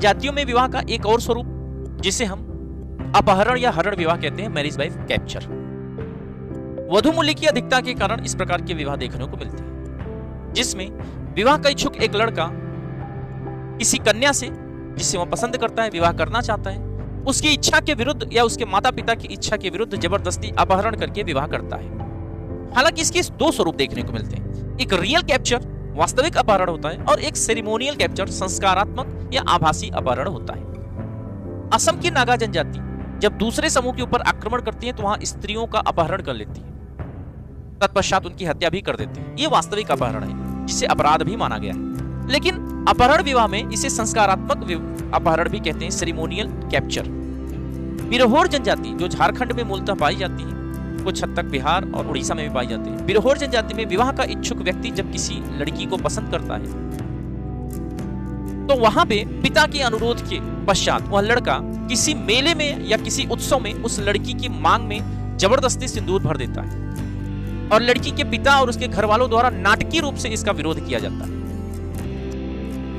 जनजातियों में विवाह का एक और स्वरूप जिसे हम अपहरण या हरण विवाह कहते हैं, मैरिज बाय कैप्चर। वधु मूल्य की अधिकता के कारण इस प्रकार के विवाह देखने को मिलते हैं, जिसमें विवाह का इच्छुक एक लड़का किसी कन्या से जिसे वह पसंद करता है, विवाह करना चाहता है, उसकी इच्छा के विरुद्ध या उसके माता पिता की इच्छा के विरुद्ध जबरदस्ती अपहरण करके विवाह करता है। हालांकि इसके दो स्वरूप देखने को मिलते हैं, एक रियल कैप्चर वास्तविक अपहरण होता है और एक सेरेमोनियल कैप्चर संस्कारात्मक या आभासी अपहरण होता है। असम की नागा जनजाति जब दूसरे समूह के ऊपर आक्रमण करती है तो वहां स्त्रियों का अपहरण कर लेती है, तत्पश्चात उनकी हत्या भी कर देते हैं। ये वास्तविक अपहरण है जिसे अपराध भी माना गया है। लेकिन अपहरण विवाह में इसे संस्कारात्मक अपहरण भी कहते हैं, सेरेमोनियल कैप्चर। बिरहोर जनजाति जो झारखंड में मूलतः पाई जाती है, कुछ हद तक बिहार और उड़ीसा में भी पाई जाती है। बिरहोर जनजाति में विवाह का इच्छुक व्यक्ति जब किसी लड़की को पसंद करता है तो वहां पे पिता के अनुरोध के पश्चात वह लड़का किसी मेले में या किसी उत्सव में उस लड़की की मांग में जबरदस्ती सिंदूर भर देता है और लड़की के पिता और उसके घर वालों द्वारा नाटकीय रूप से इसका विरोध किया जाता है।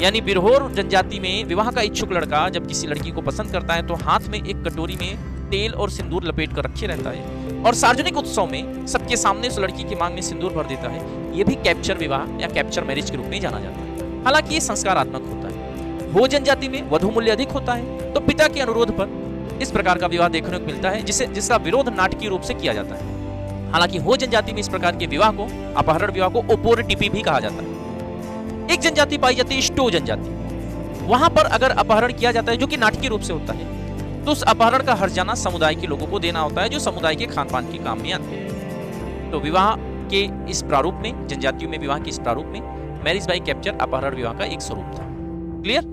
यानी बिरहोर जनजाति में विवाह का इच्छुक लड़का जब किसी लड़की को पसंद करता है तो हाथ में एक कटोरी में तेल और सिंदूर लपेट कर रखे रहता है और सार्वजनिक उत्सव में सबके सामने उस लड़की की मांग में सिंदूर भर देता है। यह भी कैप्चर विवाह या कैप्चर मैरिज के रूप में जाना जाता है। हालांकि ये संस्कारात्मक होता है। हो जनजाति में वधु मूल्य अधिक होता है तो पिता के अनुरोध पर इस प्रकार का विवाह देखने को मिलता है जिसका विरोध नाटकीय रूप से किया जाता है। हालांकि हो जनजाति में इस प्रकार के विवाह को, अपहरण विवाह को ओपोरटिपी भी कहा जाता है। एक जनजाति पाई जाती है स्टो जनजाति। वहां पर अगर अपहरण किया जाता है जो कि नाटकीय रूप से होता है तो उस अपहरण का हर्जाना समुदाय के लोगों को देना होता है जो समुदाय के खान पान के काम में आते हैं। तो विवाह के इस प्रारूप में, जनजातियों में विवाह के इस प्रारूप में मैरिज बाय कैप्चर अपहरण विवाह का एक स्वरूप था। क्लियर?